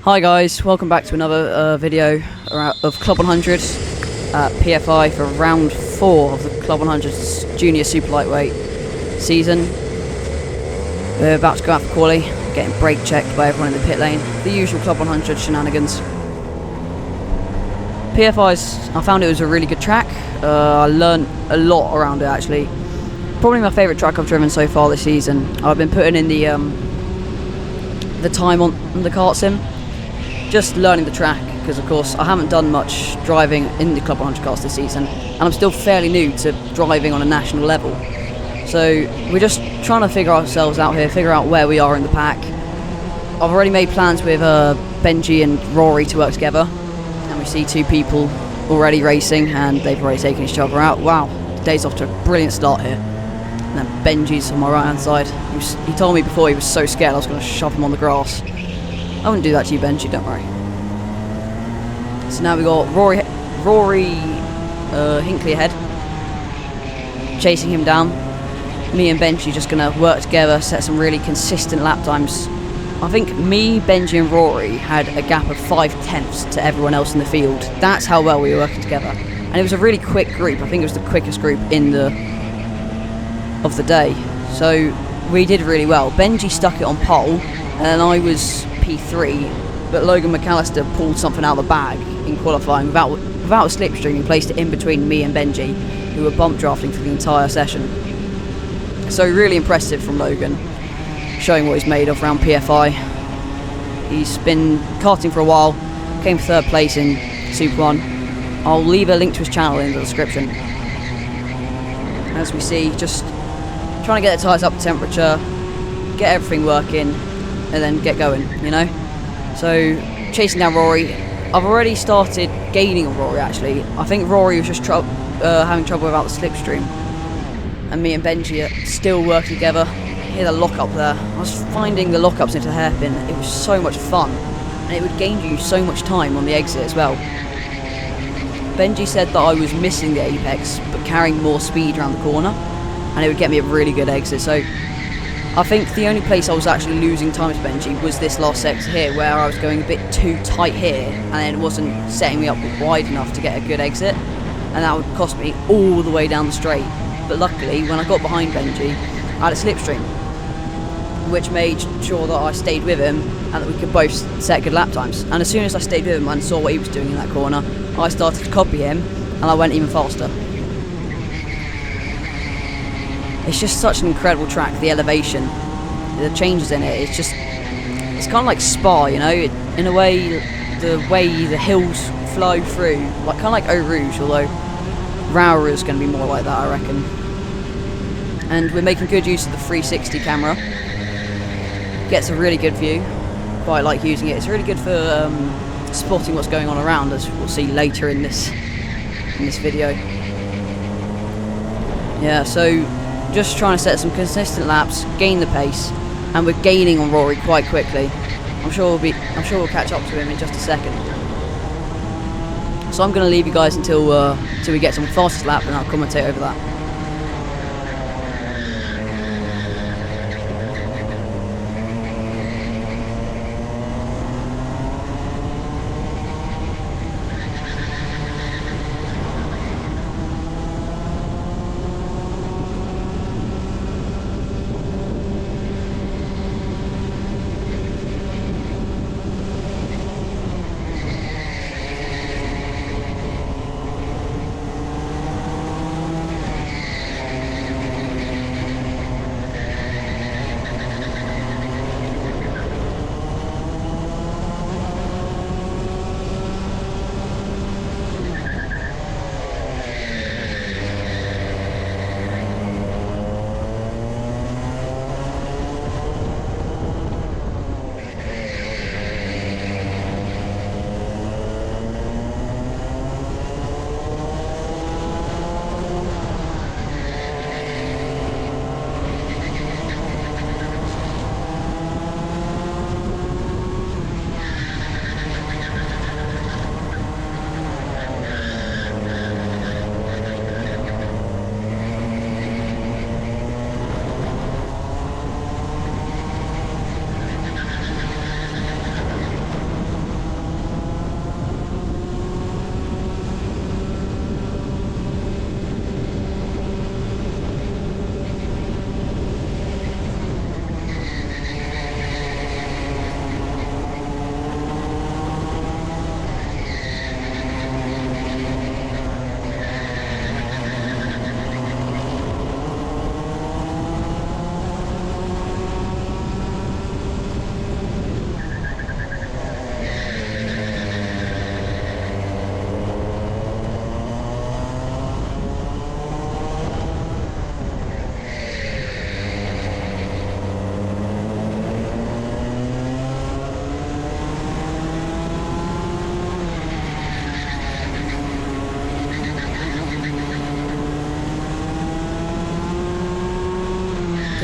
Hi guys, welcome back to another video of Club 100 PFI for round 4 of the Club 100 Junior Super Lightweight season. We're about to go out for quali, getting brake checked by everyone in the pit lane. The usual Club 100 shenanigans. PFI's, I found it was a really good track. I learned a lot around it actually. Probably my favourite track I've driven so far this season. I've been putting in the time on the kart sim. Just learning the track, because of course I haven't done much driving in the Club 100 cars this season, and I'm still fairly new to driving on a national level. So we're just trying to figure ourselves out here, figure out where we are in the pack. I've already made plans with Benji and Rory to work together, and we see two people already racing, and they've already taken each other out. Wow, the day's off to a brilliant start here. And then Benji's on my right hand side. He told me before he was so scared I was going to shove him on the grass. I wouldn't do that to you, Benji, don't worry. So now we got Rory Hinkley ahead, chasing him down. Me and Benji just going to work together, set some really consistent lap times. I think me, Benji and Rory had a gap of 5/10 to everyone else in the field. That's how well we were working together. And it was a really quick group. I think it was the quickest group of the day. So we did really well. Benji stuck it on pole, and I was P3, but Logan McAllister pulled something out of the bag in qualifying without a slipstream. He placed it in between me and Benji, who were bump drafting for the entire session. So really impressive from Logan, showing what he's made of around PFI. He's been karting for a while, came third place in Super 1. I'll leave a link to his channel in the description. As we see, just trying to get the tyres up to temperature, get everything working, and then get going, you know? So, chasing down Rory. I've already started gaining on Rory, actually. I think Rory was just having trouble without the slipstream. And me and Benji are still working together. Hear the lock-up there. I was finding the lock-ups into the hairpin. It was so much fun. And it would gain you so much time on the exit as well. Benji said that I was missing the apex, but carrying more speed around the corner. And it would get me a really good exit. So, I think the only place I was actually losing time to Benji was this last sector here, where I was going a bit too tight here, and then it wasn't setting me up wide enough to get a good exit, and that would cost me all the way down the straight. But luckily, when I got behind Benji, I had a slipstream, which made sure that I stayed with him, and that we could both set good lap times. And as soon as I stayed with him and saw what he was doing in that corner, I started to copy him, and I went even faster. It's just such an incredible track, the elevation, the changes in it, it's kind of like Spa, you know, in a way, the way the hills flow through, like kind of like Eau Rouge, although Rower is going to be more like that, I reckon. And we're making good use of the 360 camera, gets a really good view, quite like using it. It's really good for spotting what's going on around, as we'll see later in this video. Yeah, so just trying to set some consistent laps, gain the pace, and we're gaining on Rory quite quickly. I'm sure we'll catch up to him in just a second. So I'm going to leave you guys until we get some fastest lap, and I'll commentate over that.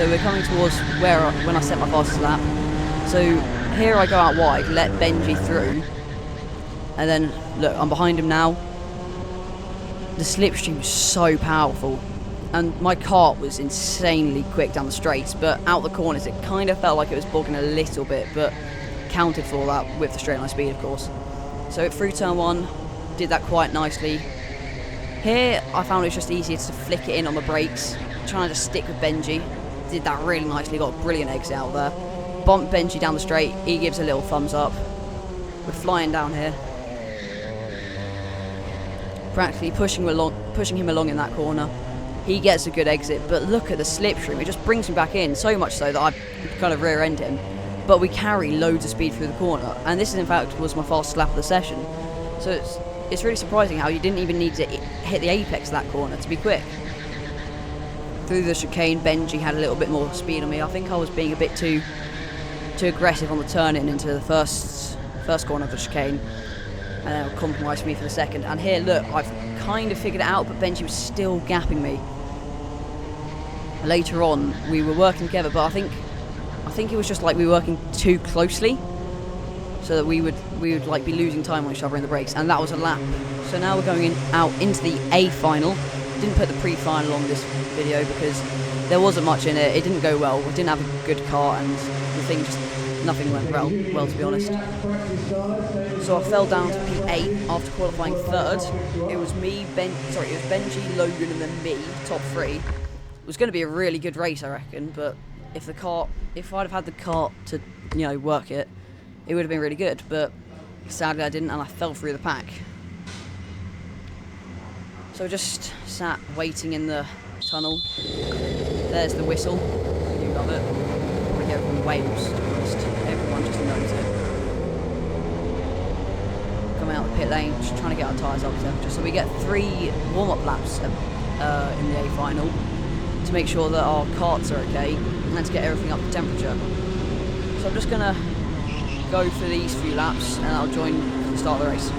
So we're coming towards when I set my fastest lap. So here I go out wide, let Benji through, and then look, I'm behind him now. The slipstream was so powerful, and my kart was insanely quick down the straights, but out the corners it kind of felt like it was bogging a little bit, but counted for that with the straight line speed, of course. So through turn 1, did that quite nicely. Here I found it was just easier to flick it in on the brakes, trying to just stick with Benji. Did that really nicely, got a brilliant exit out there. Bumped Benji down the straight, he gives a little thumbs up. We're flying down here. Practically pushing him along in that corner. He gets a good exit, but look at the slipstream, it just brings me back in, so much so that I kind of rear end him. But we carry loads of speed through the corner, and this in fact was my fastest lap of the session. So it's really surprising how you didn't even need to hit the apex of that corner to be quick. Through the chicane, Benji had a little bit more speed on me. I think I was being a bit too aggressive on the turn-in into the first corner of the chicane, and then compromised me for the second. And here, look, I've kind of figured it out, but Benji was still gapping me. Later on, we were working together, but I think it was just like we were working too closely, so that we would like be losing time on each other in the brakes, and that was a lap. So now we're going out into the A final. Didn't put the pre-final on this video because there wasn't much in it. It didn't go well. We didn't have a good car, and the thing nothing went well, to be honest. So I fell down to P8 after qualifying third. It was Benji, Logan, and then me, top 3. It was going to be a really good race, I reckon, but if I'd have had the kart to, work it, it would have been really good, but sadly I didn't, and I fell through the pack. So I just sat waiting in the tunnel. There's the whistle. I do love it. Probably hear it from Wales, to be honest. Everyone just knows it. Coming out the pit lane, just trying to get our tyres up to temperature. So we get 3 warm-up laps in the A final to make sure that our karts are okay, and then to get everything up to temperature. So I'm just going to go for these few laps, and I'll join for the start of the race.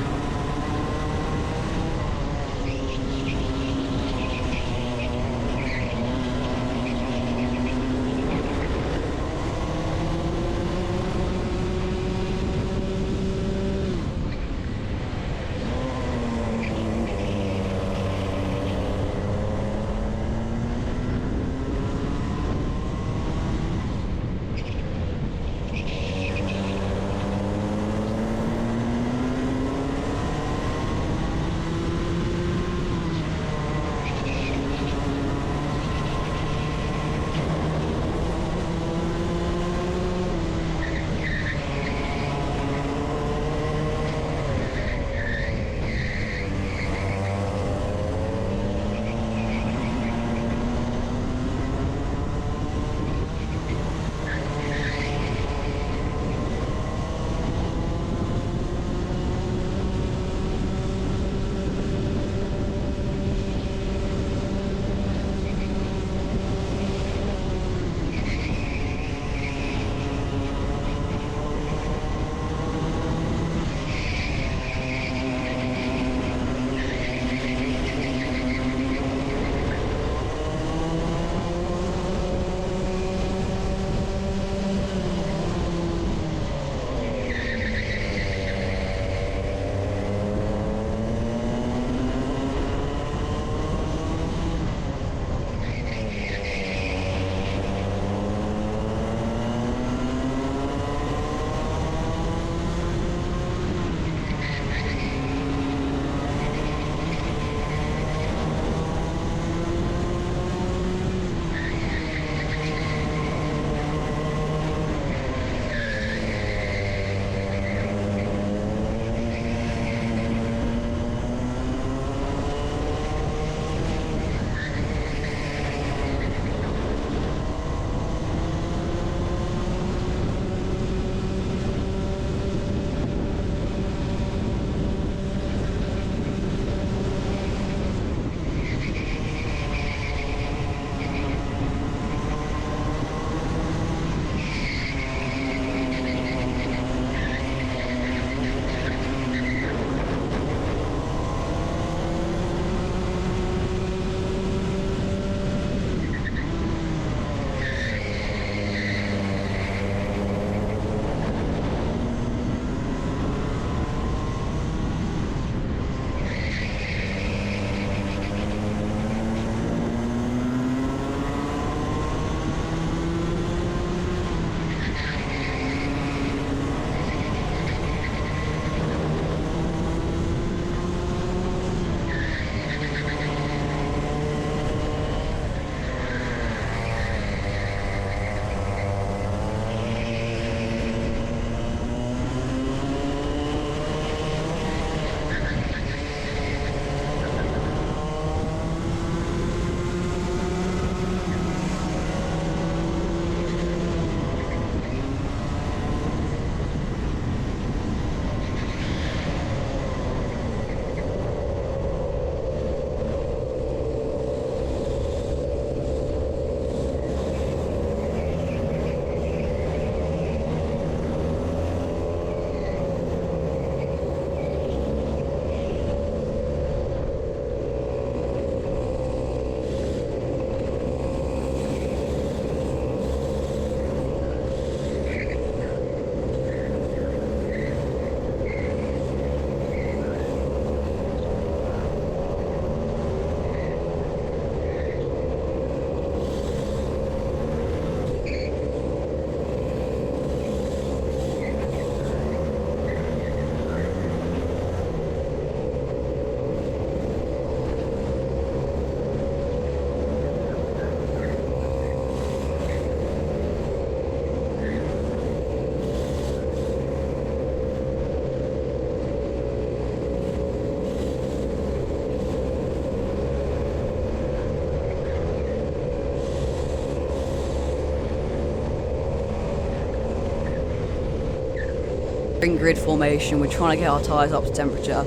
in grid formation. We're trying to get our tyres up to temperature.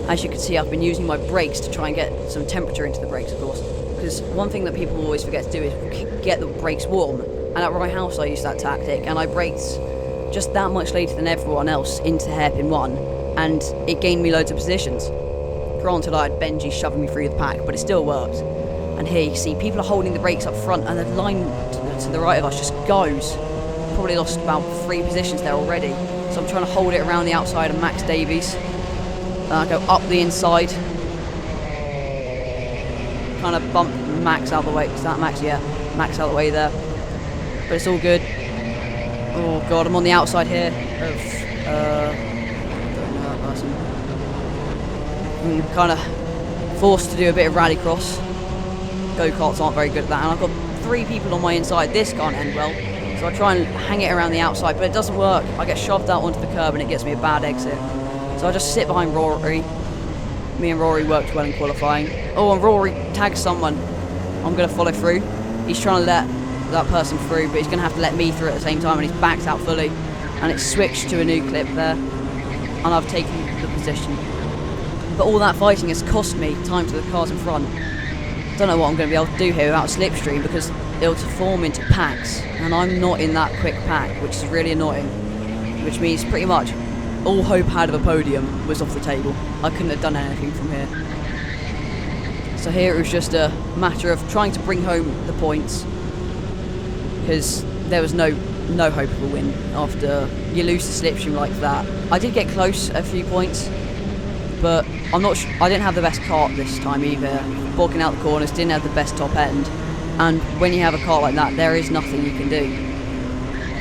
As you can see, I've been using my brakes to try and get some temperature into the brakes, of course. Because one thing that people always forget to do is get the brakes warm. And at Rye House I used that tactic, and I braked just that much later than everyone else into hairpin 1, and it gained me loads of positions. Granted, I had Benji shoving me through the pack, but it still worked. And here you see people are holding the brakes up front, and the line to the right of us just goes. Probably lost about 3 positions there already. So I'm trying to hold it around the outside of Max Davies. I go up the inside. Kind of bump Max out of the way. Is that Max? Yeah, Max out of the way there. But it's all good. Oh god, I'm on the outside here of don't know that person. I'm kind of forced to do a bit of rallycross. Go-karts aren't very good at that, and I've got 3 people on my inside. This can't end well, so I try and hang it around the outside, but it doesn't work. I get shoved out onto the curb and it gets me a bad exit. So I just sit behind Rory. Me and Rory worked well in qualifying. Oh, and Rory tags someone. I'm going to follow through. He's trying to let that person through, but he's going to have to let me through at the same time, and he's backed out fully. And it's switched to a new clip there, and I've taken the position. But all that fighting has cost me time to the cars in front. Don't know what I'm going to be able to do here without a slipstream, because it'll form into packs, and I'm not in that quick pack, which is really annoying. Which means pretty much all hope I had of a podium was off the table. I couldn't have done anything from here. So here it was just a matter of trying to bring home the points, because there was no hope of a win after you lose the slipstream like that. I did get close a few points, but I'm not sure. I didn't have the best kart this time either. Balking out the corners, didn't have the best top end, and when you have a kart like that, there is nothing you can do.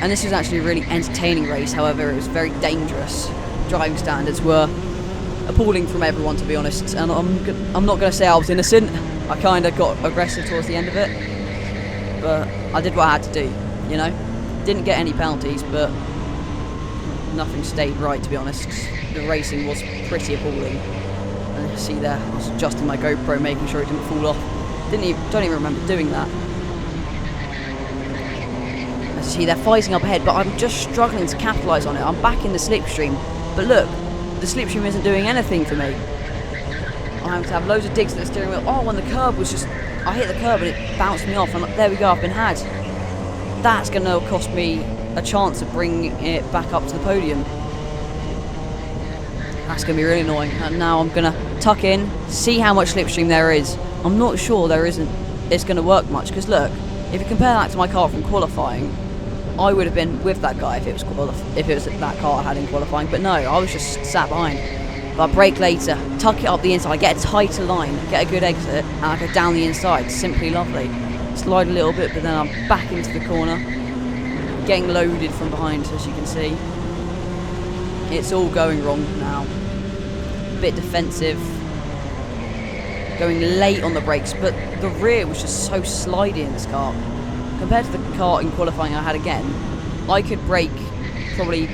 And this was actually a really entertaining race. However, it was very dangerous. Driving standards were appalling from everyone, to be honest, and I'm not going to say I was innocent. I kind of got aggressive towards the end of it, but I did what I had to do, you know. Didn't get any penalties, but nothing stayed right, to be honest. The racing was pretty appalling. And you see there, I was adjusting my GoPro, making sure it didn't fall off. Don't even remember doing that. As you see, they're fighting up ahead, but I'm just struggling to capitalise on it. I'm back in the slipstream, but look, the slipstream isn't doing anything for me. I have to have loads of digs at the steering wheel. Oh, and the curb was just, I hit the curb and it bounced me off, and there we go, I've been had. That's going to cost me a chance of bringing it back up to the podium. That's going to be really annoying. And now I'm going to tuck in, see how much slipstream there is. I'm not sure there isn't. It's going to work much, because look, if you compare that to my car from qualifying, I would have been with that guy if it was that car I had in qualifying. But no, I was just sat behind. But I brake later, tuck it up the inside, get a tighter line, get a good exit, and I go down the inside. Simply lovely. Slide a little bit, but then I'm back into the corner, getting loaded from behind, as you can see. It's all going wrong now. A bit defensive, going late on the brakes, but the rear was just so slidey in this car. Compared to the car in qualifying I had again, I could brake probably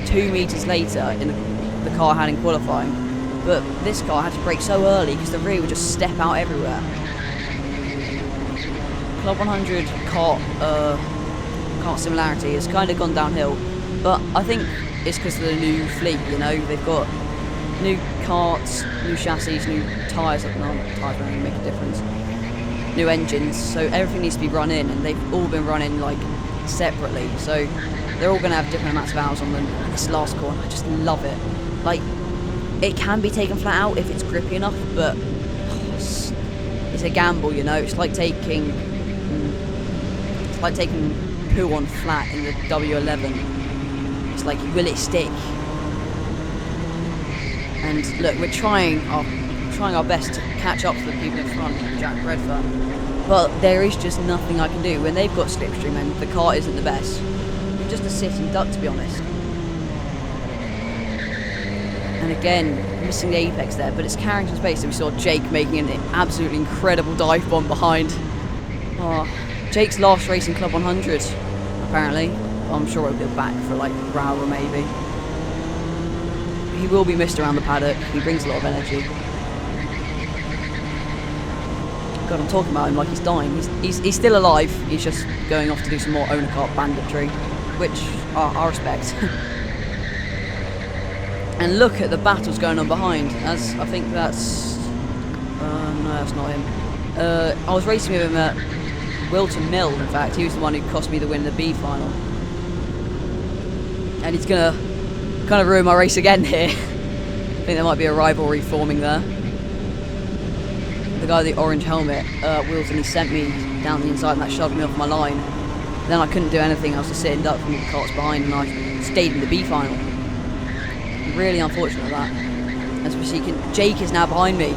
2 meters later in the car I had in qualifying, but this car I had to brake so early because the rear would just step out everywhere. Club 100 kart similarity has kind of gone downhill, but I think it's because of the new fleet, you know. They've got new karts, new chassis, new tyres. Tyres don't really make a difference. New engines, so everything needs to be run in, and they've all been running like separately, so they're all going to have different amounts of hours on them. This last corner, I just love it. Like, it can be taken flat out if it's grippy enough, but it's a gamble, you know. It's like taking poo on flat in the W11. It's like, will it stick? And look, we're trying our best to catch up to the people in front, Jack Redfern, but there is just nothing I can do when they've got slipstream and the car isn't the best. You're just a sitting duck, to be honest. And again, missing the apex there, but it's carrying some space. So we saw Jake making an absolutely incredible dive bomb behind. Oh, Jake's last race in Club 100, apparently. I'm sure he'll be back for like Rower maybe. He will be missed around the paddock. He brings a lot of energy. God, I'm talking about him like he's dying. He's still alive. He's just going off to do some more owner kart banditry, which I respect. And look at the battles going on behind. As I think that's no, that's not him. I was racing with him at Wilton Mill. In fact, he was the one who cost me the win in the B final. And he's gonna kind of ruin my race again here. I think there might be a rivalry forming there. The guy with the orange helmet, Wilton, he sent me down the inside and that shoved me off my line. Then I couldn't do anything else to sit and duck from the carts behind, and I stayed in the B final. Really unfortunate that. As we see, Jake is now behind me.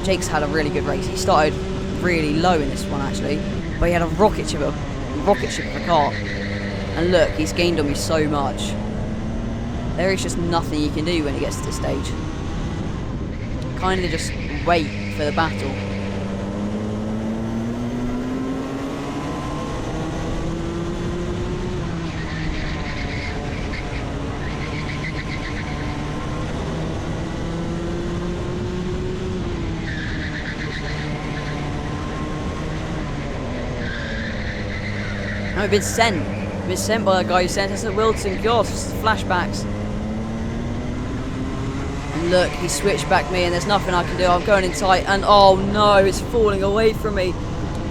Jake's had a really good race. He started really low in this one actually, but he had a rocket ship of a car. And look, he's gained on me so much. There is just nothing you can do when it gets to this stage. Kind of just wait for the battle. I've been sent by a guy who sent us at Wilton. God, flashbacks. And look, he switched back me and there's nothing I can do. I'm going in tight and oh no, it's falling away from me.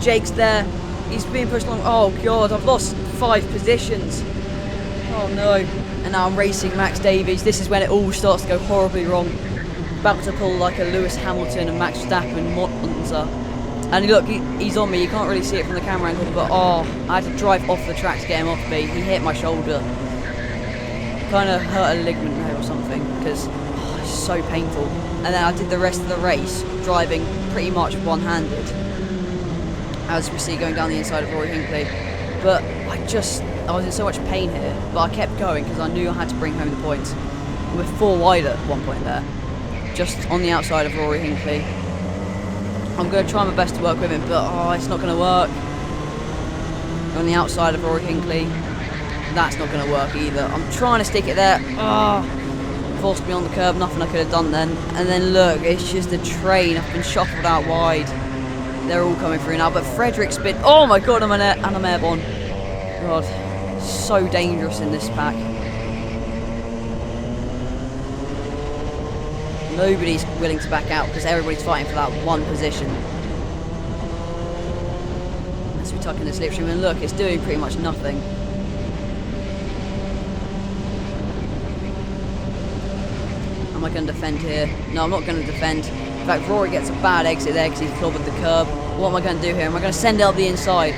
Jake's there. He's being pushed along. Oh God, I've lost 5 positions. Oh no. And now I'm racing Max Davies. This is when it all starts to go horribly wrong. About to pull like a Lewis Hamilton and Max Verstappen Monza. And look, he's on me. You can't really see it from the camera angle, but oh, I had to drive off the track to get him off me. He hit my shoulder. Kind of hurt a ligament there or something, because it's so painful. And then I did the rest of the race driving pretty much one-handed, as we see going down the inside of Rory Hinckley. But I was in so much pain here, but I kept going because I knew I had to bring home the points. We're 4 wide at one point there, just on the outside of Rory Hinckley. I'm going to try my best to work with him, but oh, it's not going to work. On the outside of Rory Hinckley, that's not going to work either. I'm trying to stick it there. Oh, forced me on the curb, nothing I could have done then. And then look, it's just a train. I've been shuffled out wide. They're all coming through now, but Frederick's been... Oh my God, I'm airborne. God, so dangerous in this pack. Nobody's willing to back out because everybody's fighting for that one position. As we tuck in the slipstream, and look, it's doing pretty much nothing. Am I going to defend here? No, I'm not going to defend. In fact, Rory gets a bad exit there because he's clobbered the curb. What am I going to do here? Am I going to send it up the inside?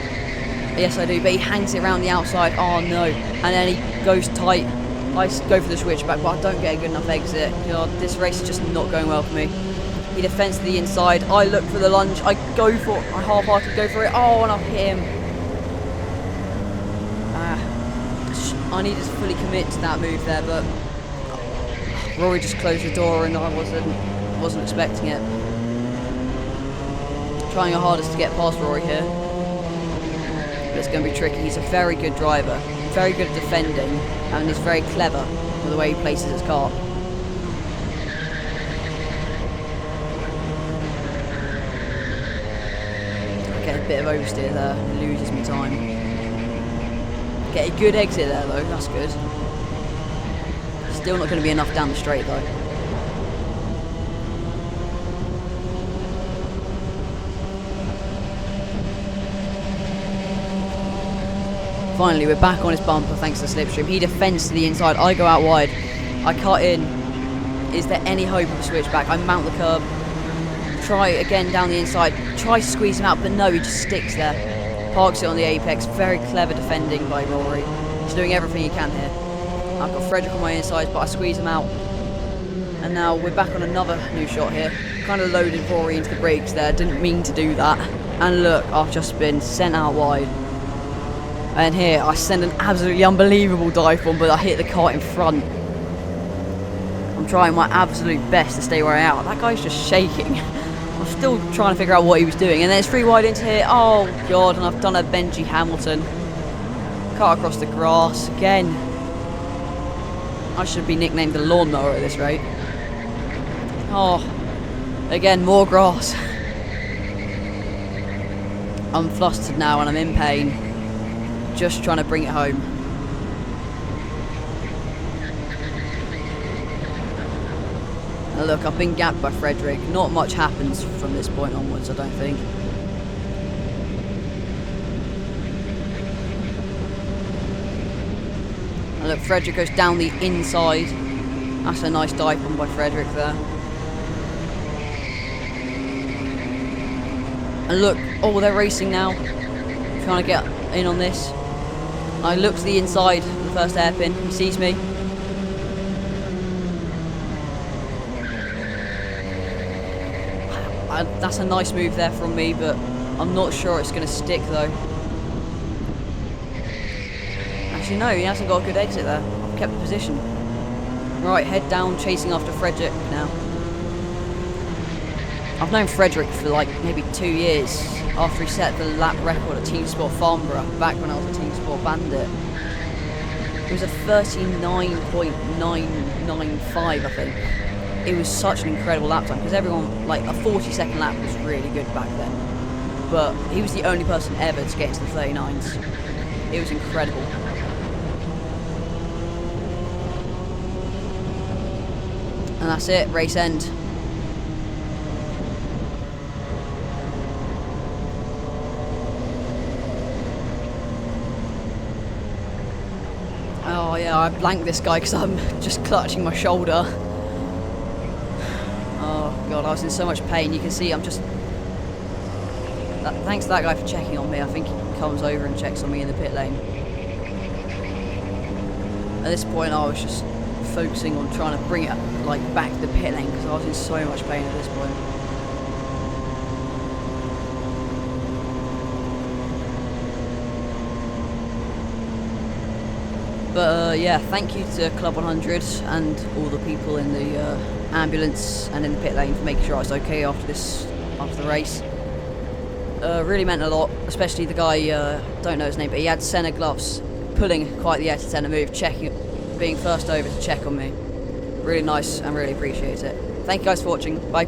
Yes, I do, but he hangs it around the outside. Oh no. And then he goes tight. I go for the switchback, but I don't get a good enough exit. God, this race is just not going well for me. He defends to the inside. I look for the lunge. I half-hearted go for it. Oh, and I hit him. I needed to fully commit to that move there, but Rory just closed the door, and I wasn't expecting it. Trying our hardest to get past Rory here, but it's going to be tricky. He's a very good driver, very good at defending. And he's very clever with the way he places his car. I get a bit of oversteer there, loses me time. Get a good exit there though, that's good. Still not going to be enough down the straight though. Finally, we're back on his bumper thanks to the slipstream. He defends to the inside. I go out wide. I cut in. Is there any hope of a switchback? I mount the curb. Try again down the inside. Try to squeeze him out, but no, he just sticks there. Parks it on the apex. Very clever defending by Rory. He's doing everything he can here. I've got Frederick on my inside, but I squeeze him out. And now we're back on another new shot here. Kind of loaded Rory into the brakes there. Didn't mean to do that. And look, I've just been sent out wide. And here, I send an absolutely unbelievable dive bomb, but I hit the cart in front. I'm trying my absolute best to stay where I am. That guy's just shaking. I'm still trying to figure out what he was doing. And then it's 3 wide into here. Oh, God, and I've done a Benji Hamilton. Cut across the grass again. I should be nicknamed the lawnmower at this rate. Oh, again, more grass. I'm flustered now and I'm in pain. Just trying to bring it home. Now look, I've been gapped by Frederick. Not much happens from this point onwards, I don't think. And look, Frederick goes down the inside. That's a nice dive bomb by Frederick there. And look, oh, they're racing now. Trying to get in on this. I look to the inside of the first hairpin. He sees me. That's a nice move there from me, but I'm not sure it's going to stick though. Actually, no, he hasn't got a good exit there. I've kept the position. Right, head down, chasing after Frederick now. I've known Frederick for like maybe 2 years after he set the lap record at Team Sport Farnborough back when I was a Team Sport Bandit. It was a 39.995, I think. It was such an incredible lap time because everyone, like a 40-second lap was really good back then. But he was the only person ever to get into the 39s. It was incredible. And that's it, race end. Oh yeah, I blanked this guy because I'm just clutching my shoulder. Oh god, I was in so much pain. You can see I'm just... Thanks to that guy for checking on me. I think he comes over and checks on me in the pit lane. At this point I was just focusing on trying to bring it like back to the pit lane because I was in so much pain at this point. But yeah, thank you to CLUB100 and all the people in the ambulance and in the pit lane for making sure I was okay after the race. Really meant a lot, especially the guy, don't know his name, but he had Senna gloves, pulling quite the Senna move, being first over to check on me. Really nice and really appreciate it. Thank you guys for watching. Bye.